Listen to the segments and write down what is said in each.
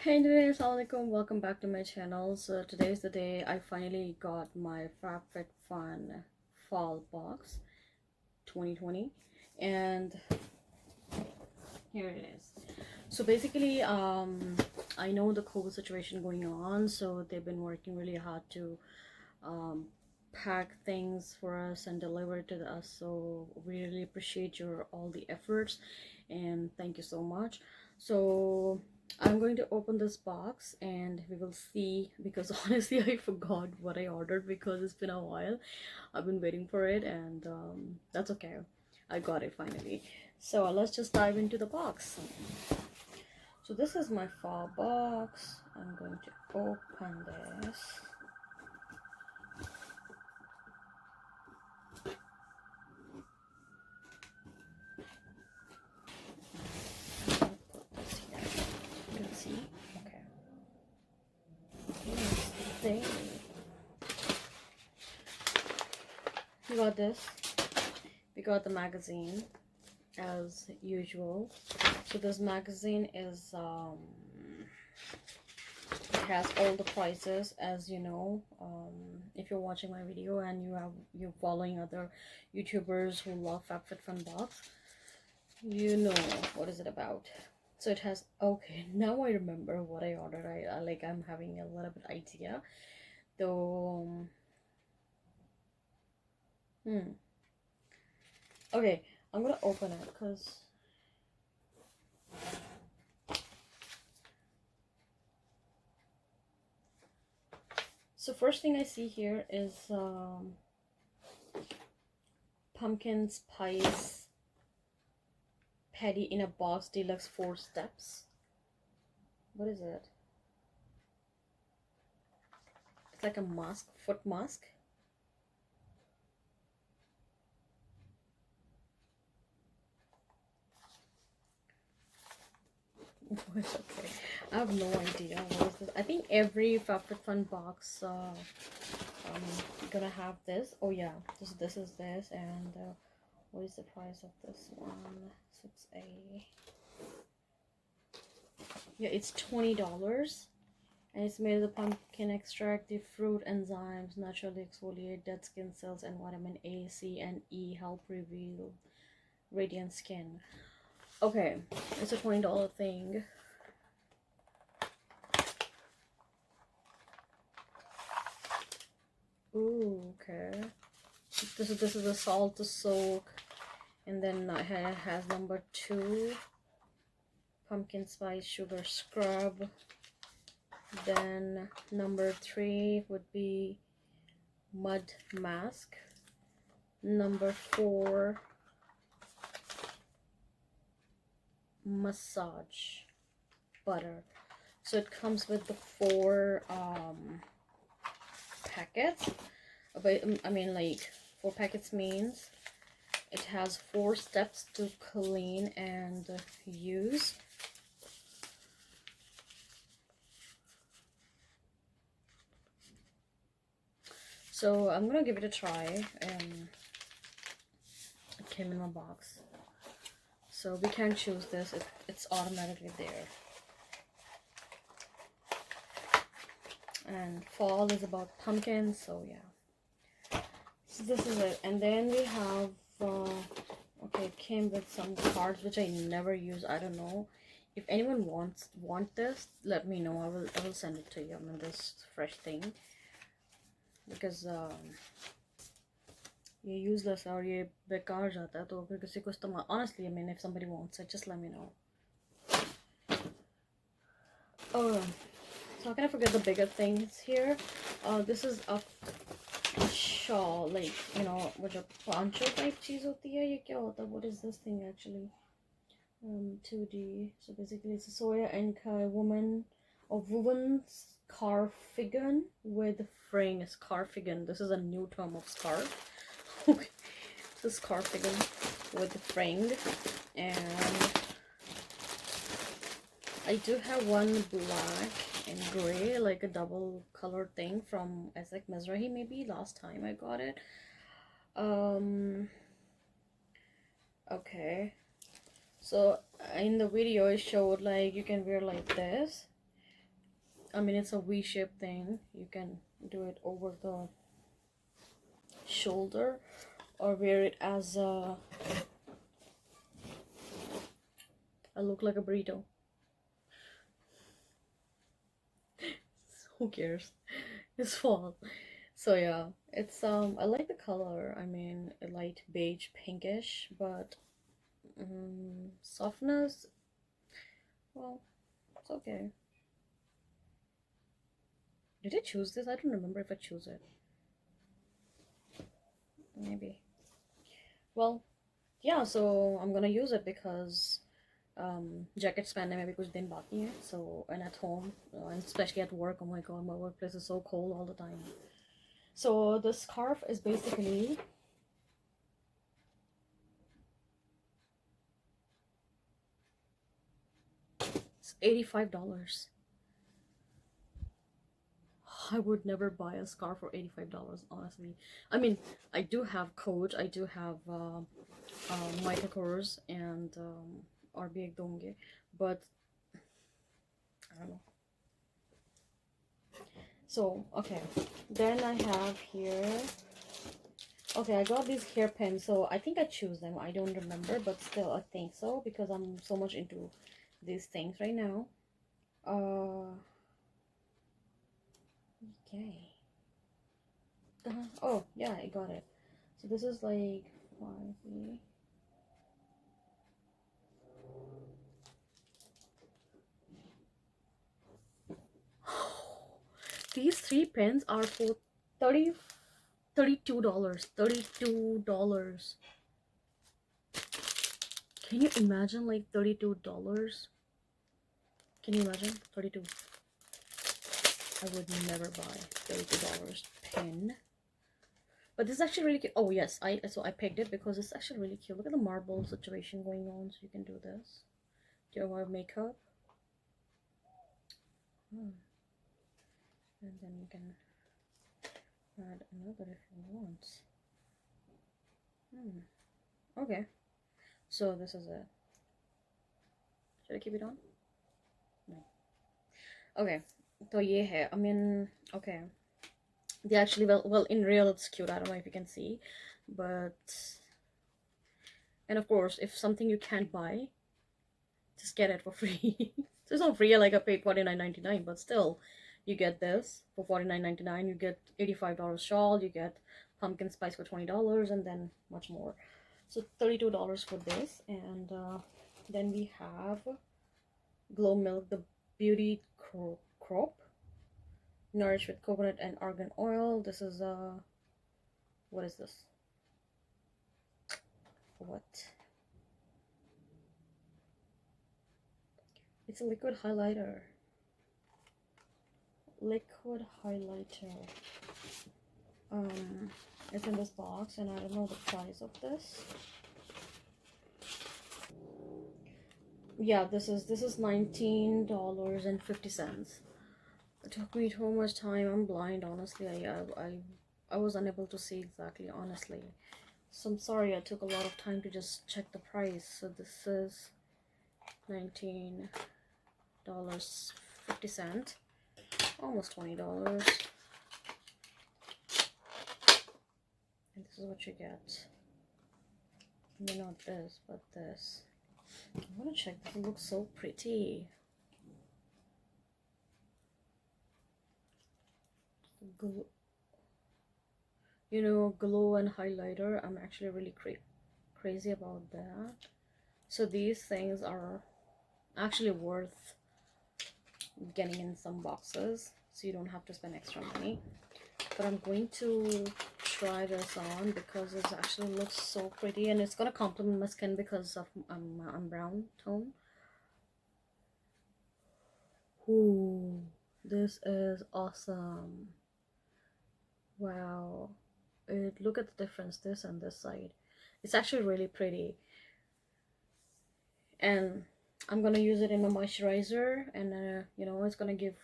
Hey today, assalamualaikum, welcome back to my channel. So today is the day I finally got my Fabfitfun fall box 2020, and here it is. So basically, I know the COVID situation going on, so they've been working really hard to um, pack things for us and deliver it to us. So we really appreciate your all the efforts, and thank you so much. So I'm going to open this box and we will see, because honestly I forgot what I ordered because it's been a while. I've been waiting for it, and that's okay. I got it finally. So let's just dive into the box. So this is my fall box. I'm going to open this. Put this here. You can see. Okay. Here's the thing. We got this. We got the magazine as usual. So this magazine is it has all the prices, as you know. If you're watching my video and you're following other YouTubers who love Fabfitfun box, you know what is it about. So it has, okay, now I remember what I ordered. I'm having a little bit idea though. Okay, I'm gonna open it because so first thing I see here is pumpkin spice patty in a box deluxe 4 steps. What is it? It's like a mask, foot mask. Okay, I have no idea what is this. I think every Fabfitfun box gonna have this. Oh yeah, this is this, and what is the price of this one? 6A. Yeah, it's $20, and it's made of the pumpkin extract, the fruit enzymes naturally exfoliate dead skin cells, and vitamin A, C, and E help reveal radiant skin. Okay, it's a $20 thing. Ooh, okay. This is a salt to soak, and then it has number 2 pumpkin spice sugar scrub. Then number 3 would be mud mask. Number 4 massage butter. So it comes with the 4 packets. But I mean, like, 4 packets means it has 4 steps to clean and use. So I'm gonna give it a try. It came in my box, so we can't choose this. It's automatically there. And fall is about pumpkins, so yeah. So this is it. And then we have okay, it came with some cards which I never use. I don't know if anyone want this, let me know. I will send it to you. I mean, this fresh thing, because ये useless और ये बेकार जाता है, तो फिर किसी को इस्तेमाल, honestly, I mean, if somebody wants it, just let me know. Oh, so how can I forget the bigger things here? This is a shawl, like, you know, वो जो poncho type चीज होती है, ये क्या होता है? What is this thing actually? 2D. So basically it's a Soia and woman or woven Scarfigan with Feinge. Scarfigan. This is a new term of scarf. Okay, this is Scarfigan with Feinge, and I do have one black and gray, like a double color thing from Ezek Mizrahi, maybe last time I got it. Okay, so in the video it showed like you can wear like this, I mean, it's a V-shaped thing. You can do it over the shoulder or wear it as a... I look like a burrito. Who cares? It's fall. So yeah, it's I like the color. I mean, a light beige pinkish, but softness, well, it's okay. Did I choose this? I don't remember if I chose it. Maybe. Well, yeah, so I'm gonna use it because jackets pehne mein bhi kuch din baaki hai. So, and at home, and especially at work, oh my god, my workplace is so cold all the time. So the scarf is basically it's $85. I would never buy a scarf for $85, honestly. I mean, I do have Coach, I do have Michael Kors and RB Donge, but I don't know. So, okay, then I have here, okay, I got these hairpins, so I think I choose them. I don't remember, but still, I think so, because I'm so much into these things right now. Okay. Oh, yeah, I got it. So this is like 5 These 3 pens are for $32. $32. Can you imagine, like, $32? Can you imagine? 32. I would never buy $32 pen. But this is actually really cute. Oh yes, I picked it because it's actually really cute. Look at the marble situation going on. So you can do this. Do you want makeup? And then you can add another if you want. Okay. So this is it. Should I keep it on? No. Okay. So yeah, I mean, okay. They actually, well, in real it's cute. I don't know if you can see, but, and of course, if something you can't buy, just get it for free. So it's not free, like I paid $49.99, but still, you get this for $49.99. You get $85 shawl, you get pumpkin spice for $20, and then much more. So $32 for this, and then we have Glow Milk, the beauty crop, nourished with coconut and argan oil. This is what is this? What? It's a liquid highlighter. Liquid highlighter. It's in this box, and I don't know the price of this. Yeah, this is $19.50. It took me too much time. I'm blind, honestly. I was unable to see exactly, honestly. So I'm sorry, I took a lot of time to just check the price. So this is $19.50, almost $20. And this is what you get. I mean, not this, but this. I want to check. This looks so pretty. Glow, you know, glow and highlighter. I'm actually really crazy about that. So these things are actually worth getting in some boxes, so you don't have to spend extra money. But I'm going to try this on because it actually looks so pretty, and it's gonna complement my skin because of I'm brown tone. Ooh, this is awesome. Wow, look at the difference, this and this side. It's actually really pretty, and I'm gonna use it in my moisturizer, and you know, it's gonna give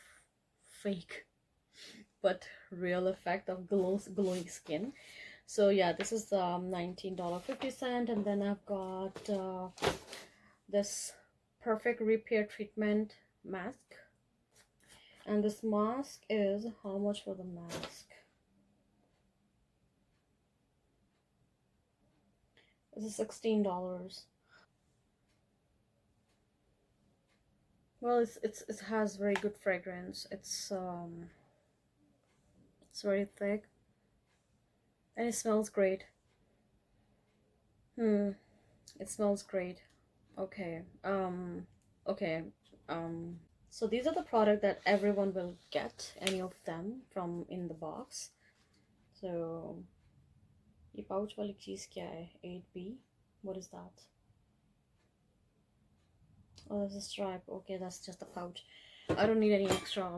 fake but real effect of glowing skin. So yeah, this is $19.50, and then I've got this perfect repair treatment mask. And this mask is, how much for the mask? This is $16. Well, it has very good fragrance. It's very thick and it smells great. It smells great. Okay. Okay. So these are the product that everyone will get, any of them from in the box. So ये pouch वाली चीज़ क्या है? 8B. What is that? Oh, there's a stripe. Okay, that's just a pouch. I don't need any extra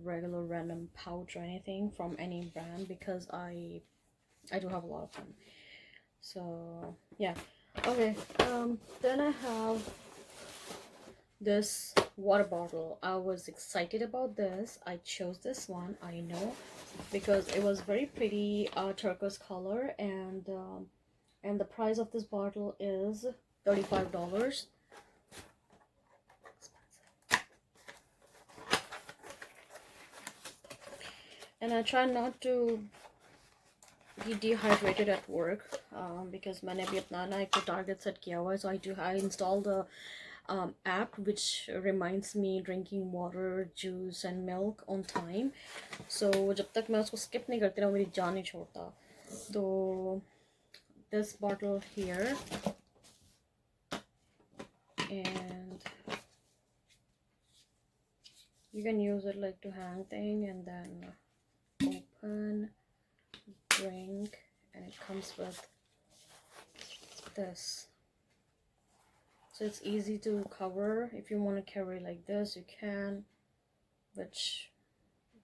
regular random pouch or anything from any brand because I do have a lot of them. So yeah. Okay. Then I have this water bottle. I was excited about this. I chose this one, I know, because it was very pretty turquoise color, and the price of this bottle is $35. And I try not to be dehydrated at work because मैंने भी अपना ना एक target set किया हुआ है. So I installed the app which reminds me drinking water, juice and milk on time. So जब तक मैं उसको skip नहीं करती ना, मेरी जान नहीं छोड़ता. So this bottle here, and you can use it like to hang thing, and then open, drink, and it comes with this. So it's easy to cover. If you want to carry like this, you can, which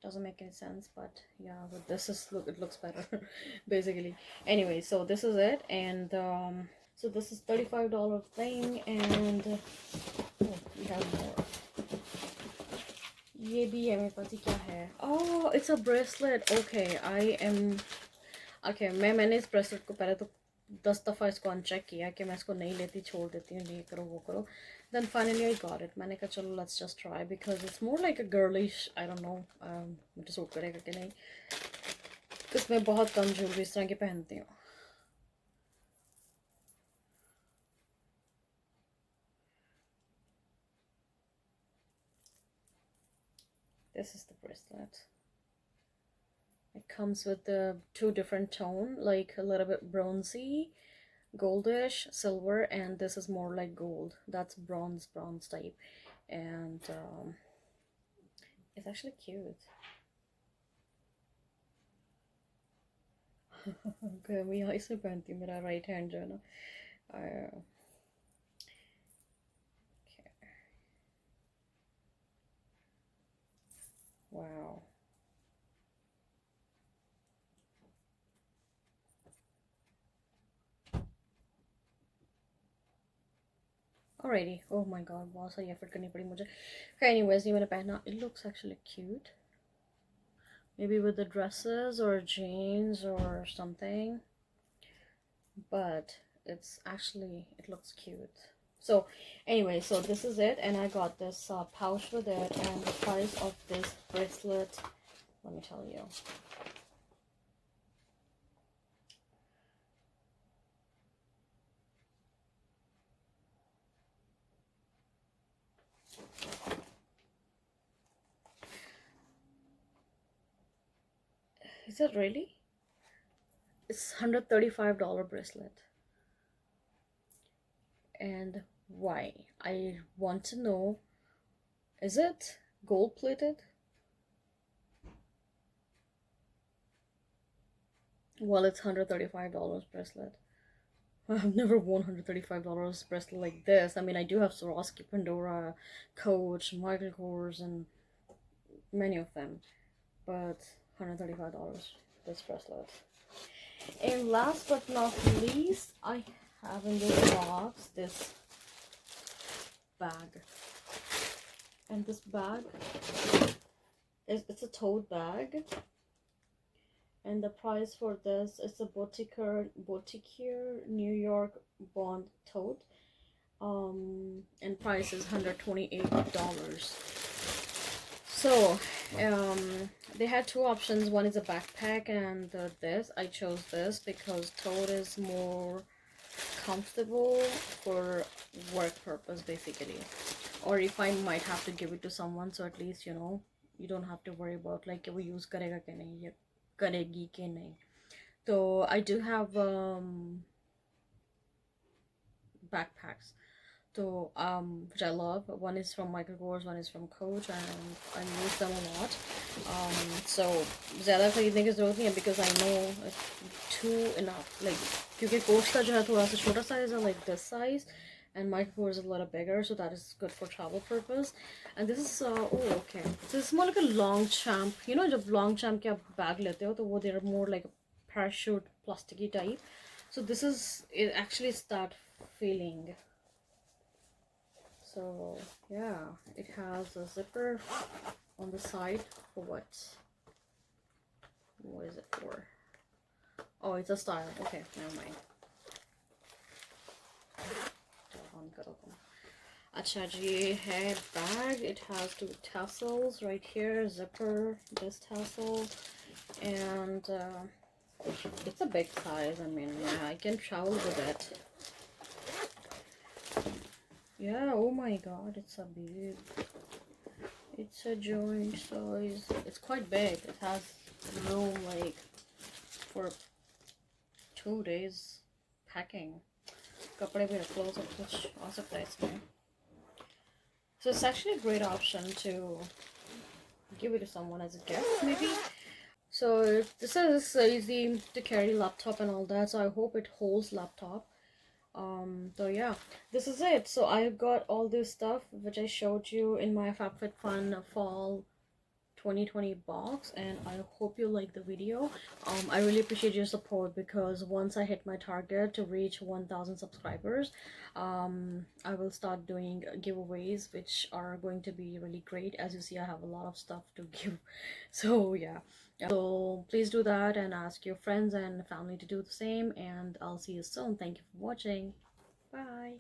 doesn't make any sense, but yeah, but this is, look, it looks better basically. Anyway, so this is it, and so this is $35 thing, and oh, we have more. ये भी है मेरे पास. ये क्या है? Oh, it's a bracelet. Okay, मैंने इस bracelet को पहले तो 10 दफ़ा इसको अनचेक किया कि मैं इसको नहीं लेती, छोड़ देती हूँ, ये करो वो करो. Then finally I got it. मैंने कहा चलो let's just try, because it's more like a girlish, I don't know, मुझे सूट करेगा कि नहीं, because मैं बहुत कम ज्वेलरी इस तरह की पहनती हूँ. This is the bracelet. It comes with the 2 different tone, like a little bit bronzy, goldish, silver, and this is more like gold. That's bronze type, and it's actually cute. Okay, मैं यहाँ इसे पहनती हूँ, मेरा right hand जो है ना. Okay. Wow. Alrighty. Oh my god, बहुत सारी effort करनी पड़ी मुझे. Okay, anyways, ये मैंने पहना. It looks actually cute. Maybe with the dresses or jeans or something. But it's actually, it looks cute. So anyway, so this is it, and I got this pouch with it, and the price of this bracelet, let me tell you. Is it really? It's $135 bracelet. And why? I want to know, is it gold plated? Well, it's $135 bracelet. I've never worn $135 bracelet like this. I mean, I do have Swarovski, Pandora, Coach, Michael Kors, and many of them, but $135 this bracelet. And last but not least, I have in this box this bag, and this bag it's a tote bag, and the price for this is a Botkier New York Bond tote, and price is $128. So They had two options. One is a backpack and this. I chose this because tote is more comfortable for work purpose basically, or if I might have to give it to someone, so at least you know you don't have to worry about like वो use करेगा कि नहीं या करेगी कि नहीं. So I do have backpacks, so which I love. One is from Michael Kors, one is from Coach, and I use them a lot. So ज़्यादा खरीदने की ज़रूरत नहीं है because I know two enough, like क्योंकि Coach का जो है थोड़ा सा छोटा size है, like this size, and Michael Kors is a lot bigger, so that is good for travel purpose. And this is oh okay, so it's more like a long champ. You know जब long champ के आप bag लेते हो तो वो they're more like a parachute plasticky type. So this is it, actually it's that feeling. So yeah, it has a zipper on the side for what is it for? Oh, it's a style. Okay, never mind. Acha ji hai bag. It has two tassels right here, zipper, this tassel, and it's a big size. I mean, yeah, I can travel with it. Yeah, oh my god, it's a big, it's a joint size. It's quite big. It has room like for 2 days packing. कपड़े भी रख लो, सब कुछ आ सकता है इसमें. So it's actually a great option to give it to someone as a gift maybe. So this is easy to carry laptop and all that, so I hope it holds laptop. So yeah, this is it. So I got all this stuff which I showed you in my Fabfitfun fall 2020 box, and I hope you like the video. I really appreciate your support because once I hit my target to reach 1,000 subscribers, I will start doing giveaways which are going to be really great. As you see, I have a lot of stuff to give. So yeah, so please do that and ask your friends and family to do the same, and I'll see you soon. Thank you for watching. Bye.